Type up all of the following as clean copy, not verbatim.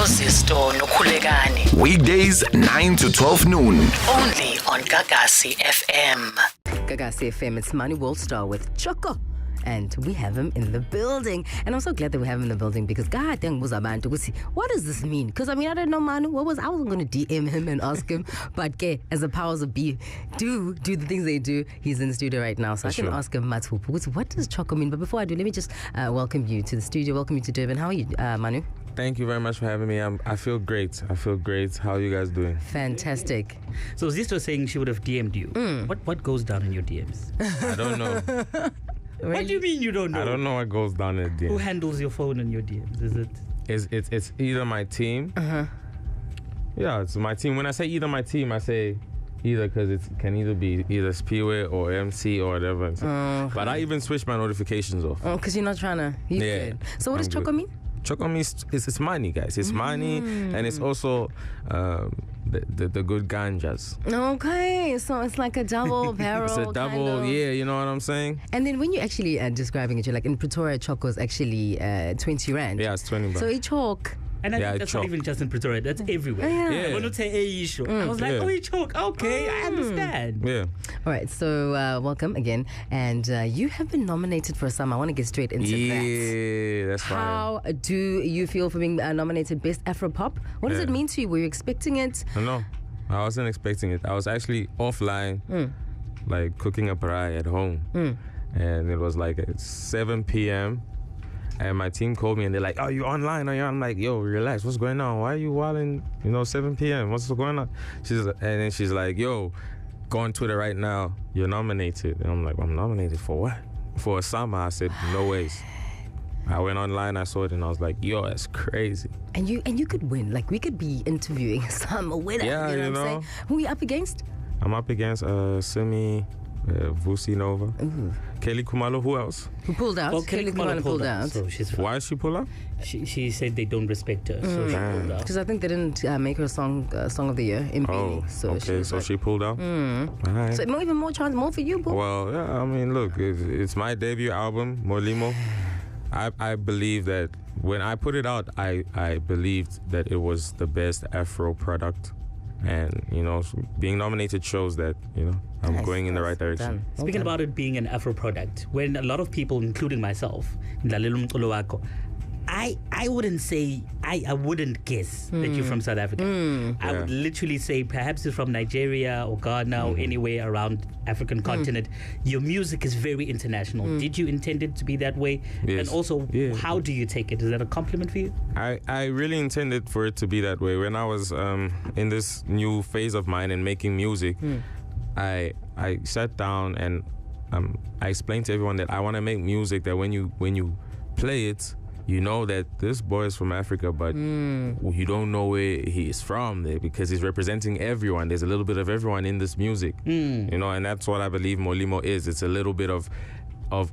Zisto Khulekani. Weekdays 9 to 12 noon. Only on Gagasi FM. Gagasi FM, it's Manu WorldStar with Choco. And we have him in the building. And I'm so glad that we have him in the building because God dang what does this mean? Because I don't know Manu. I wasn't gonna DM him and ask him, but as the powers of be do the things they do, he's in the studio right now. So I can ask him what does Choco mean? But before I do, let me just welcome you to the studio, welcome you to Durban. How are you, Manu? Thank you very much for having me. I feel great. How are you guys doing? Fantastic. So Zisto was saying she would have DM'd you. What goes down in your DMs? I don't know. Really? What do you mean you don't know? I don't know what goes down in the DMs. Who handles your phone in your DMs? Is it? It's either my team. Yeah, it's my team. When I say either my team, I say either because it can either be either Spiwe or MC or whatever. But I even switch my notifications off. Oh, because you're not trying to. Good. So what does Choco mean? Choco means it's money, guys. It's money, and it's also the good ganjas. Okay, so it's like a double barrel. It's a double, kind of. Yeah. You know what I'm saying. And then when you're actually describing it, you're like in Pretoria, Choco is actually 20 rand. Yeah, it's 20 rand. So each chalk. And I think that's not even just in Pretoria, that's everywhere. I want to say a issue. I was like, you choke. Okay, I understand. Yeah. All right, so welcome again. And you have been nominated for some. I want to get straight into that. Yeah, that's fine. How do you feel for being nominated Best Afro-Pop? What does it mean to you? Were you expecting it? No, I wasn't expecting it. I was actually offline, like cooking a braai at home. And it was like at 7 p.m. And my team called me and they're like, "Oh, you online? Are you?" I'm like, "Yo, relax. What's going on? Why are you wilding? 7 p.m. What's going on?" And then she's like, "Yo, go on Twitter right now. You're nominated." And I'm like, "I'm nominated for what?" For a summer. I said, "No ways." I went online, I saw it, and I was like, "Yo, that's crazy." And you could win. Like we could be interviewing some winner. Yeah, you know what I'm saying? Who are you up against? I'm up against Simi. Vusi Nova, Kelly Kumalo. Who else? Who pulled out? Well, Kelly Kumalo pulled out. So why did she pull out? She said they don't respect her, so she pulled out. Because I think they didn't make her song of the year in Beanie. So she pulled out. All right. So even more chance, more for you, bro. Well, yeah. I mean, look, it's my debut album, Molimo. I believe that when I put it out, I believed that it was the best Afro product. And, being nominated shows that, I'm going in the right direction. Speaking about it being an Afro product, when a lot of people, including myself, I wouldn't say, I wouldn't guess that you're from South Africa. I would literally say perhaps you're from Nigeria or Ghana or anywhere around African continent. Your music is very international. Did you intend it to be that way? Yes. And also, how do you take it? Is that a compliment for you? I really intended for it to be that way. When I was in this new phase of mine and making music, I sat down and I explained to everyone that I want to make music that when you play it, you know that this boy is from Africa, but you don't know where he is from there because he's representing everyone. There's a little bit of everyone in this music, and that's what I believe Molimo is. It's a little bit of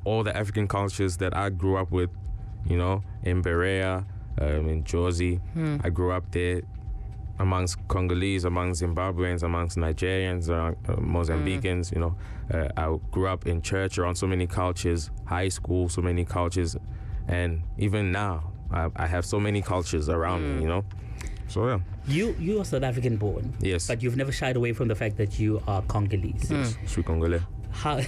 all the African cultures that I grew up with, in Berea, in Jozi. I grew up there amongst Congolese, amongst Zimbabweans, amongst Nigerians, Mozambicans, I grew up in church around so many cultures, high school, so many cultures. And even now, I have so many cultures around me, So, yeah. You are South African born. Yes. But you've never shied away from the fact that you are Congolese. Yes, je suis Congolais. How?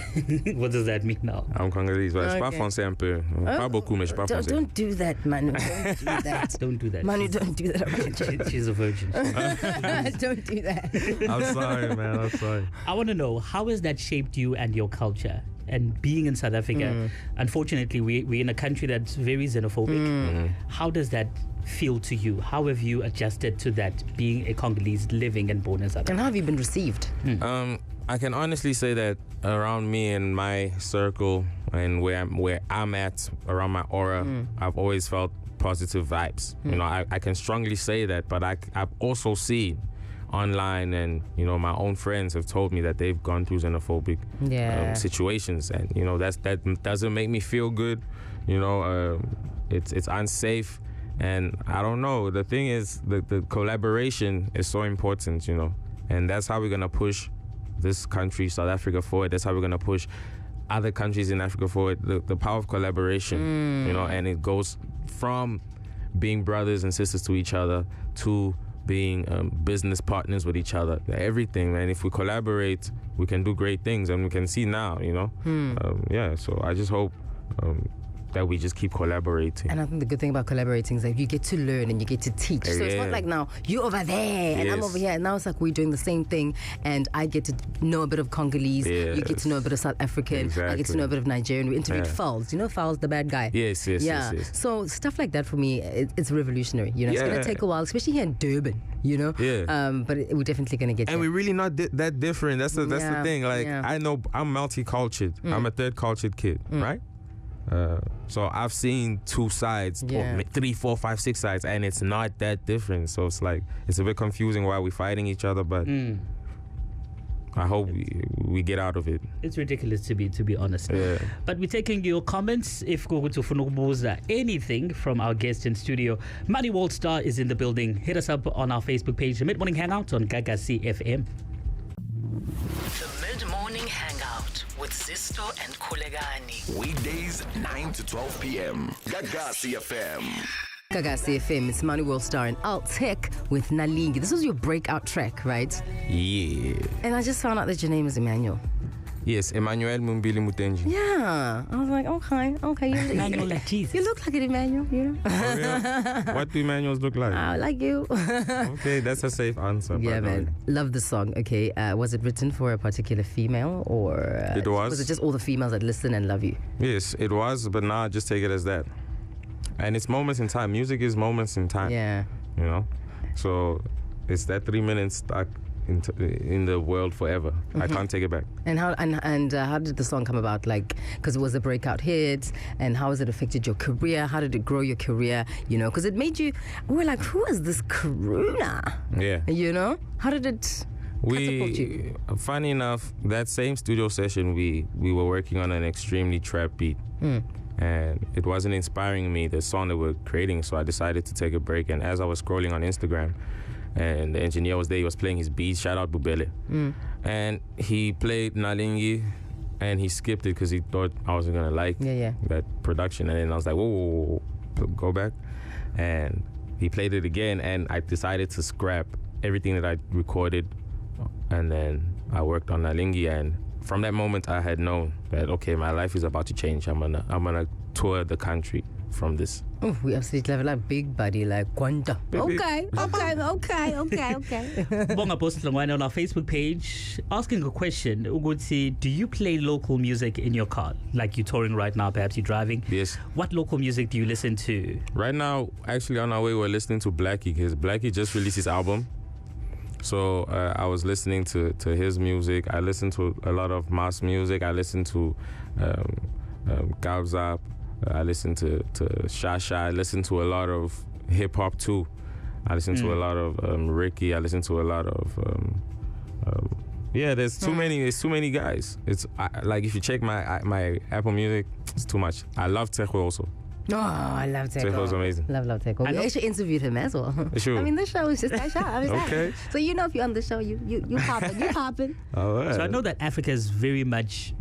What does that mean now? I'm Congolese, but je parle français un peu. Pas beaucoup, mais je parle français. Don't do that, Manu. Don't do that. Don't do that. Manu, don't do that. She's a virgin. Don't do that. I'm sorry, man. I'm sorry. I want to know, how has that shaped you and your culture? And being in South Africa, unfortunately, we're in a country that's very xenophobic. How does that feel to you? How have you adjusted to that, being a Congolese living and born in South Africa? And how have you been received? I can honestly say that around me and my circle and where I'm at, around my aura, I've always felt positive vibes. I can strongly say that, but I've also seen online and my own friends have told me that they've gone through xenophobic situations, and that doesn't make me feel good. It's unsafe, and I don't know. The thing is, the collaboration is so important, and that's how we're gonna push this country, South Africa, forward. That's how we're gonna push other countries in Africa forward. The power of collaboration, and it goes from being brothers and sisters to each other, to being business partners with each other. Everything, man. If we collaborate, we can do great things, and we can see now, so I just hope that we just keep collaborating. And I think the good thing about collaborating is that you get to learn and you get to teach. So it's not like now you're over there and I'm over here. And now it's like we're doing the same thing, and I get to know a bit of Congolese. Yes. You get to know a bit of South African. I get to know a bit of Nigerian. We interviewed Falz. You know Falz, the bad guy? Yes. So stuff like that for me, it's revolutionary. You know, it's going to take a while, especially here in Durban. You know, but we're definitely going to get there. And we're really not that different. That's the thing. Like I know I'm multicultured. I'm a third cultured kid, right? So I've seen two sides, 3, 4, 5, 6 sides, and it's not that different. So it's like it's a bit confusing why we're fighting each other, but I hope we get out of it. It's ridiculous to be honest. But we're taking your comments. If go to anything from our guest in studio, Manu WorldStar is in the building. Hit us up on our Facebook page, the Mid-Morning Hangout on Gagasi FM. The Mid-Morning Hangout with Zisto and Khulekani. Weekdays 9 to 12 p.m. Gagasi FM. Gagasi FM, it's Manu WorldStar and Alt Tech with Nalingi. This was your breakout track, right? Yeah. And I just found out that your name is Emmanuel. Yes, Emmanuel Mumbili Mutenji. Yeah. I was like, okay. Emmanuel like Jesus. You look like an Emmanuel, you know? Oh, yeah? What do Emmanuels look like? I like you. Okay, that's a safe answer. Yeah, man. Love the song. Okay, was it written for a particular female, or it was? Was it just all the females that listen and love you? Yes, it was, but now just take it as that. And it's moments in time. Music is moments in time. Yeah. You know? So it's that 3 minutes stuck in the world forever. I can't take it back. And how did the song come about? Like, because it was a breakout hit, and how has it affected your career? How did it grow your career? You know, because it made you. We were like, who is this Karuna? Yeah. You know, how did it catapult you? Funny enough, that same studio session, we were working on an extremely trap beat. And it wasn't inspiring me, the song that we're creating, so I decided to take a break. And as I was scrolling on Instagram, and the engineer was there, he was playing his beats, shout out Bubele. And he played Nalingi, and he skipped it because he thought I wasn't going to like that production. And then I was like, whoa, go back. And he played it again, and I decided to scrap everything that I recorded. And then I worked on Nalingi, and from that moment I had known that, okay, my life is about to change. I'm gonna tour the country from this. Oh, we absolutely love it. Like big buddy, like Kwanta. Okay. Bonga posted on our Facebook page asking a question. Uguti, do you play local music in your car? Like you're touring right now, perhaps you're driving. Yes. What local music do you listen to? Right now, actually on our way, we're listening to Blackie, because Blackie just released his album. So I was listening to his music. I listen to a lot of mass music. I listen to Gabzap. I listen to Shasha. I listen to a lot of hip hop too. I listen to a lot of Ricky. I listen to a lot of there's too many. There's too many guys. It's like if you check my Apple Music, it's too much. I love Tejo also. Oh, I love Tejo. Tejo's amazing. Love Tejo. We actually interviewed him as well. Sure. I mean, the show is just that show. Okay. So you know, if you're on the show, you popping. All right. So I know that Africa is very much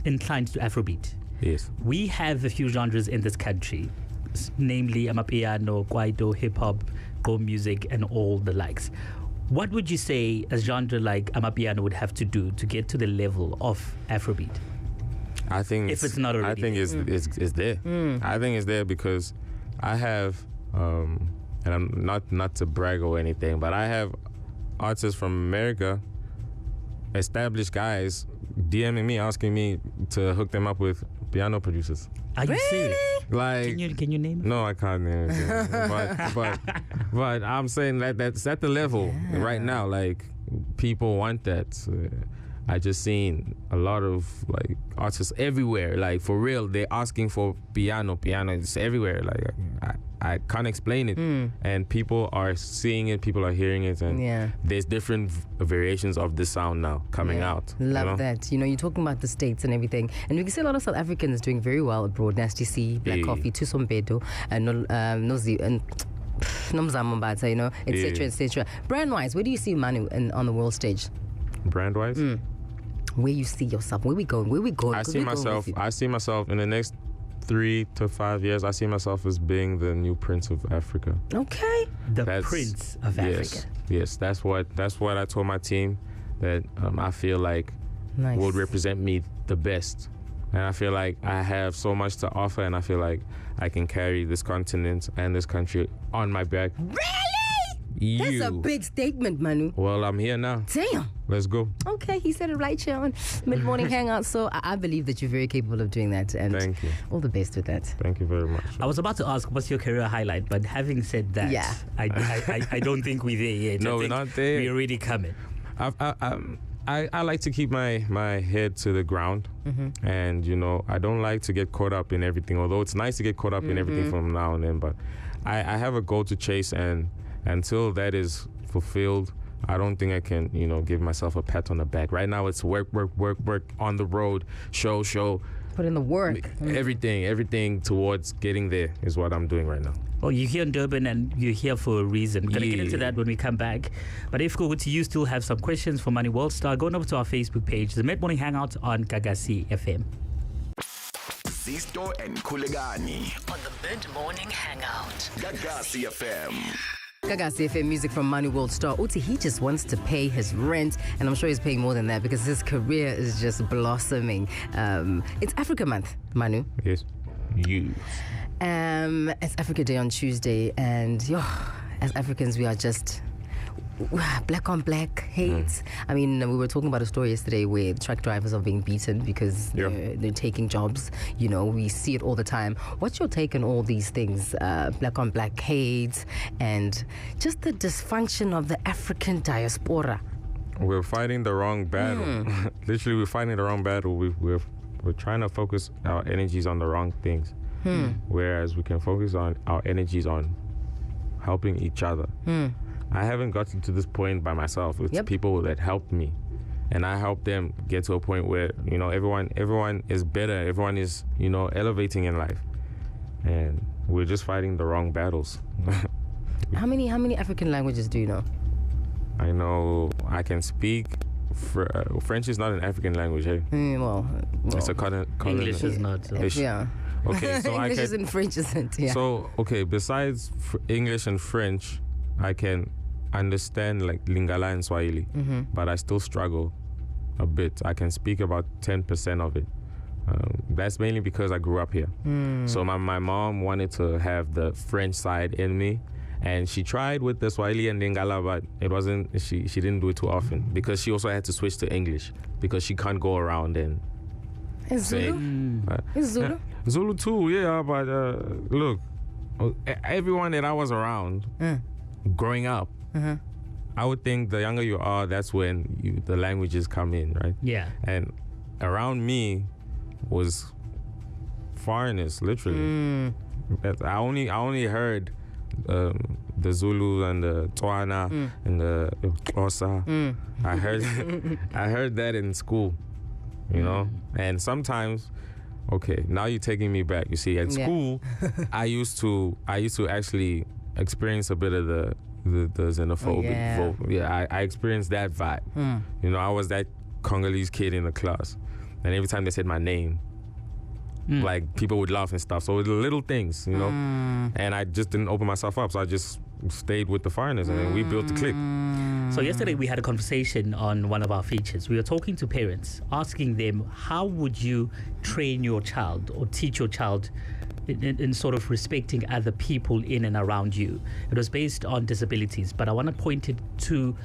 inclined to Afrobeat. Yes. We have a few genres in this country, namely amapiano, kwaito, hip hop, go music, and all the likes. What would you say a genre like amapiano would have to do to get to the level of Afrobeat? I think if it's not already, I think it's there. I think it's there because I have, and I'm not to brag or anything, but I have artists from America, established guys, DMing me, asking me to hook them up with piano producers. Are you serious? Like, can you name it? No, I can't name it. but I'm saying that's at the level right now. Like, people want that. I just seen a lot of like artists everywhere. Like, for real, they're asking for piano. It's everywhere. Like, I can't explain it. And people are seeing it, people are hearing it, and there's different variations of this sound now coming out. Love that. You know, you're talking about the States and everything, and we can see a lot of South Africans doing very well abroad. Nasty C, Black Coffee, Tusombedo, and Nozi, and Nomzamambata, you know, etc., etc. Brand-wise, where do you see Manu on the world stage? Brand-wise? Where you see yourself? Where we going? I see myself in the next 3 to 5 years, I see myself as being the new Prince of Africa. Okay. The Prince of Africa. Yes, that's what I told my team, that I feel like would represent me the best. And I feel like I have so much to offer, and I feel like I can carry this continent and this country on my back. Really? That's a big statement, Manu. Well, I'm here now. Damn. Let's go. Okay, he said it right here on Mid-Morning Hangout. So I believe that you're very capable of doing that. And Thank you. All the best with that. Thank you very much. I was about to ask, what's your career highlight? But having said that, Yeah. I don't think we're there yet. No, we're not there. We're already coming. I like to keep my head to the ground, and I don't like to get caught up in everything. Although it's nice to get caught up in everything from now and then, but I have a goal to chase, and until that is fulfilled, I don't think I can give myself a pat on the back. Right now it's work on the road, show. Put in the work. Everything towards getting there is what I'm doing right now. Well, you're here in Durban and you're here for a reason. We're going to get into that when we come back. But if you still have some questions for Manu WorldStar, go over to our Facebook page, the Mid-Morning Hangout on Gagasi FM. Zisto and Khulekani. On the Mid-Morning Hangout. Gagasi FM. Gagasi FM music from Manu WorldStar. Uti, he just wants to pay his rent, and I'm sure he's paying more than that because his career is just blossoming. It's Africa Month, Manu. Yes. You. It's Africa Day on Tuesday, and as Africans, we are just black on black hate. I mean, we were talking about a story yesterday where truck drivers are being beaten because they're taking jobs. We see it all the time. What's your take on all these things? Black on black hate and just the dysfunction of the African diaspora. We're fighting the wrong battle. Literally, we're fighting the wrong battle. We're trying to focus our energies on the wrong things. Whereas we can focus on our energies on helping each other. I haven't gotten to this point by myself. It's people that helped me, and I helped them get to a point where everyone is better. Everyone is elevating in life, and we're just fighting the wrong battles. How many African languages do you know? I know I can speak. French is not an African language, hey? Well, it's a English is not. So. Yeah. Okay, so English isn't, French isn't. Yeah. So besides English and French, I can understand like Lingala and Swahili, but I still struggle a bit. I can speak about 10% of it. That's mainly because I grew up here. So my mom wanted to have the French side in me, and she tried with the Swahili and Lingala, but it wasn't. She didn't do it too often because she also had to switch to English because she can't go around and say. Is Zulu? Zulu too, yeah. But look, everyone that I was around growing up, I would think the younger you are, that's when the languages come in, right? Yeah. And around me was foreigners, literally. I only heard the Zulu and the Tswana and the Xhosa. I heard that in school, And sometimes, now you're taking me back. You see, at school, I used to actually experience a bit of the xenophobic. I experienced that vibe. I was that Congolese kid in the class, and every time they said my name, like people would laugh and stuff. So it was the little things, and I just didn't open myself up. So I just stayed with the foreigners, and then we built the clique. So yesterday we had a conversation on one of our features. We were talking to parents, asking them, how would you train your child or teach your child in sort of respecting other people in and around you? It was based on disabilities, but I want to point it to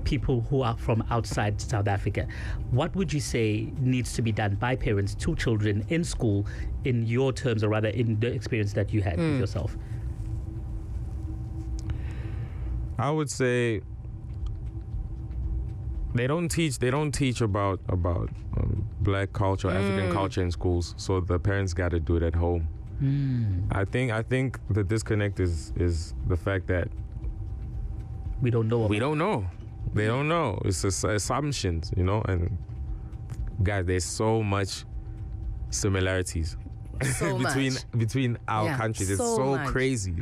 people who are from outside South Africa. What would you say needs to be done by parents to children in school, in your terms, or rather in the experience that you had with yourself? I would say they don't teach about black culture, African culture in schools. So the parents got to do it at home. I think the disconnect is the fact that we don't know. We don't know. They don't know. It's assumptions, and guys, there's so much similarities between our countries. It's so crazy,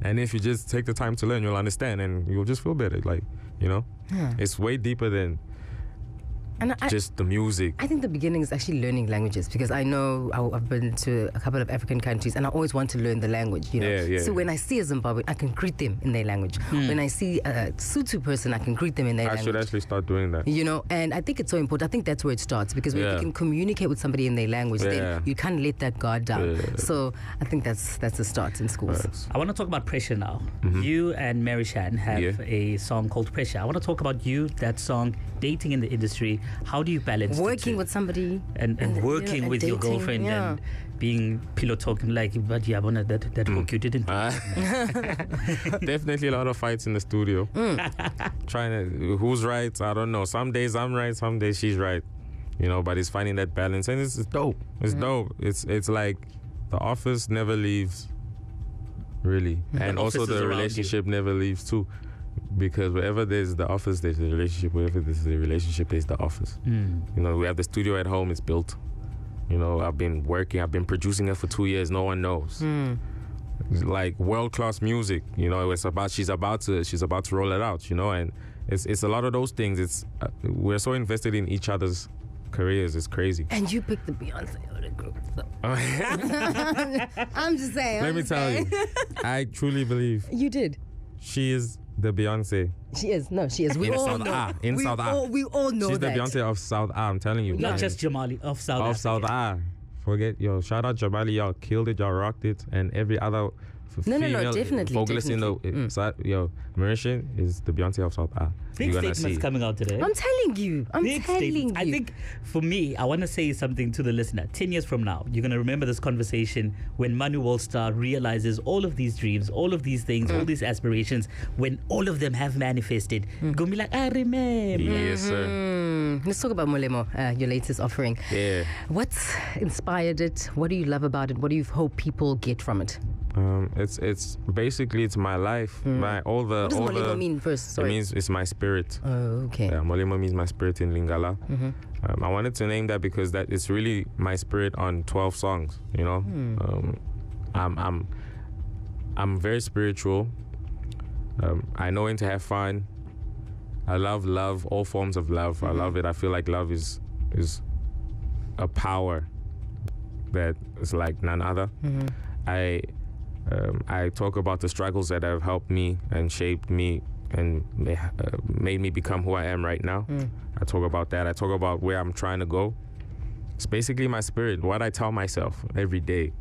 and if you just take the time to learn, you'll understand, and you'll just feel better, it's way deeper than And just the music. I think the beginning is actually learning languages, because I know I've been to a couple of African countries and I always want to learn the language, you know. Yeah. So when I see a Zimbabwean, I can greet them in their language. When I see a Sutu person, I can greet them in their language. I should actually start doing that. You know, and I think it's so important. I think that's where it starts, because when you can communicate with somebody in their language, then you can't let that guard down. So I think that's the start in schools. I want to talk about pressure now. You and Mary Shan have a song called Pressure. I want to talk about you, that song, dating in the industry. How do you balance working with somebody and working with your dating, girlfriend and being pillow talking like, but yeah, that hook you didn't. Definitely a lot of fights in the studio. Trying to, who's right? I don't know. Some days I'm right, some days she's right. You know, but it's finding that balance, and it's dope. It's dope. It's like the office never leaves, really, and also the relationship never leaves too. Because wherever there's the office, there's a relationship. Wherever there's a relationship, there's the office. You know, we have the studio at home. It's built. You know, I've been producing it for 2 years. No one knows. It's like world-class music. You know, she's about to roll it out. You know, and it's a lot of those things. It's we're so invested in each other's careers. It's crazy. And you picked the Beyonce of the group. So. I'm just saying. Let me tell you, I truly believe you did. She is the Beyonce. She is. No, she is. We all know. We all know she's that. She's the Beyonce of South A, I'm telling you. Not just Jamali, of South Africa. Of South A. Forget, shout out Jamali, y'all killed it, y'all rocked it, and every other female definitely, vocalist in the Marisha is the Beyonce of South A. Big statements coming out today. I'm telling you. I think for me, I want to say something to the listener. 10 years from now, you're going to remember this conversation when Manu WorldStar realizes all of these dreams, all of these things, all these aspirations, when all of them have manifested. You're going to be like, I remember. Yes, sir. Let's talk about Molemo, your latest offering. Yeah. What's inspired it? What do you love about it? What do you hope people get from it? It's basically it's my life. What does Molemo mean first? Sorry. It means it's my spirit. Oh, okay. Yeah, Molemo means my spirit in Lingala. I wanted to name that because that it's really my spirit on 12 songs. You know, I'm very spiritual. I know when to have fun. I love love, all forms of love. I love it. I feel like love is a power that is like none other. I talk about the struggles that have helped me and shaped me and made me become who I am right now. I talk about that. I talk about where I'm trying to go. It's basically my spirit, what I tell myself every day.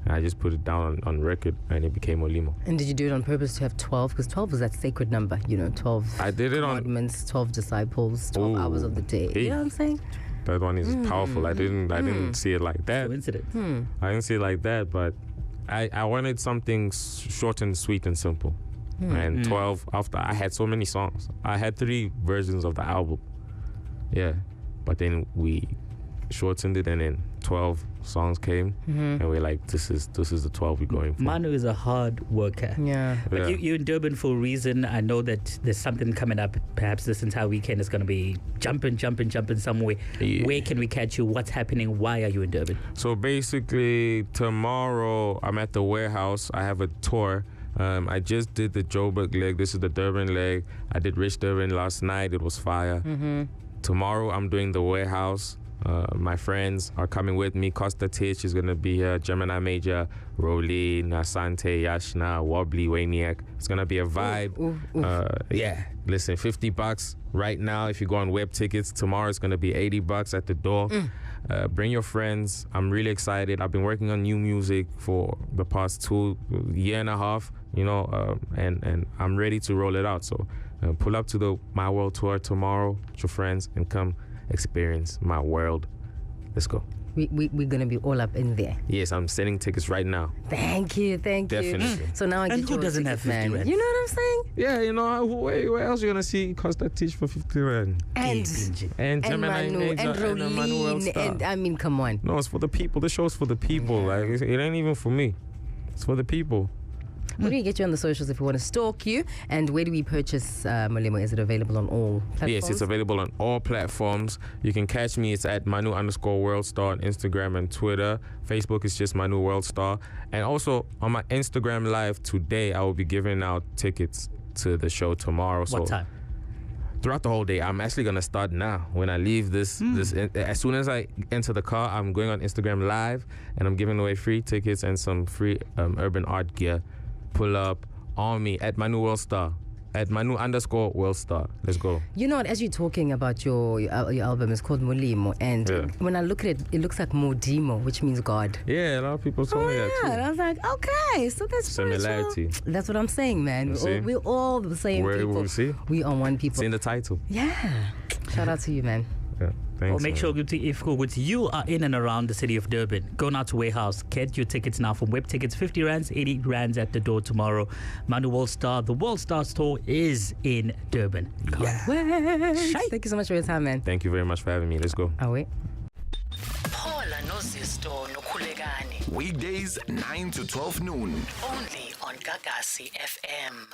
And I just put it down on record, and it became Olimo. And did you do it on purpose to have 12? Because 12 was that sacred number, 12 I did it commandments, 12 disciples, 12 hours of the day. Hey. You know what I'm saying? That one is powerful. I didn't see it like that. Coincidence. I didn't see it like that, but I wanted something short and sweet and simple. And 12, after I had so many songs. I had 3 versions of the album. Yeah. But then we shortened it, and then 12 songs came, and we're like, this is the 12 we're going for. Manu is a hard worker. Yeah. But you're in Durban for a reason. I know that there's something coming up. Perhaps this entire weekend is going to be jumping somewhere. Yeah. Where can we catch you? What's happening? Why are you in Durban? So basically, tomorrow I'm at the warehouse. I have a tour. I just did the Joburg leg. This is the Durban leg. I did Rich Durban last night. It was fire. Tomorrow I'm doing the warehouse. My friends are coming with me. Costa Titch is going to be here. Gemini Major, Rolly, Nasante, Yashna, Wobbly, Waniac. It's going to be a vibe. Yeah. Listen, $50 right now if you go on web tickets. Tomorrow it's going to be $80 at the door. Bring your friends. I'm really excited. I've been working on new music for the past 2 years and a half, and I'm ready to roll it out. So pull up to the My World Tour tomorrow with your friends and come experience my world. Let's go. We're going to be all up in there. Yes, I'm sending tickets right now. Thank you. Definitely. So now I get and who doesn't have 50 rand? You know what I'm saying? Yeah, where else are you going to see Costa Titch for 50 rand? And Gemini Manu, Major, and Manu Rolene, WorldStar. and I mean, come on. No, it's for the people. The show's for the people. Like it ain't even for me. It's for the people. Where do we get you on the socials if we want to stalk you? And where do we purchase Molemo? Is it available on all platforms? Yes, it's available on all platforms. You can catch me. It's at Manu_WorldStar on Instagram and Twitter. Facebook is just Manu WorldStar. And also on my Instagram live today, I will be giving out tickets to the show tomorrow. What time? throughout the whole day. I'm actually gonna start now. When I leave this, as soon as I enter the car, I'm going on Instagram Live, and I'm giving away free tickets and some free urban art gear. Pull up on me at Manu WorldStar. At Manu_WorldStar. Let's go. You know what? As you're talking about your album, it's called Mulimo, and when I look at it, it looks like Modimo, which means God. Yeah, a lot of people told me that too. And I was like, okay, so that's similarity. That's what I'm saying, man. We're all the same people. We are one people. It's in the title. Yeah. Shout out to you, man. Yeah. Thanks, Well, make sure if you are in and around the city of Durban, go now to Warehouse. Get your tickets now from Web Tickets, 50 rands, 80 rands at the door tomorrow. Manu WorldStar, the WorldStar store is in Durban. Yeah. Thank you so much for your time, man. Thank you very much for having me. Let's go. Oh, wait. Paula no Zisto Khulekani. Weekdays 9 to 12 noon. Only on Gagasi FM.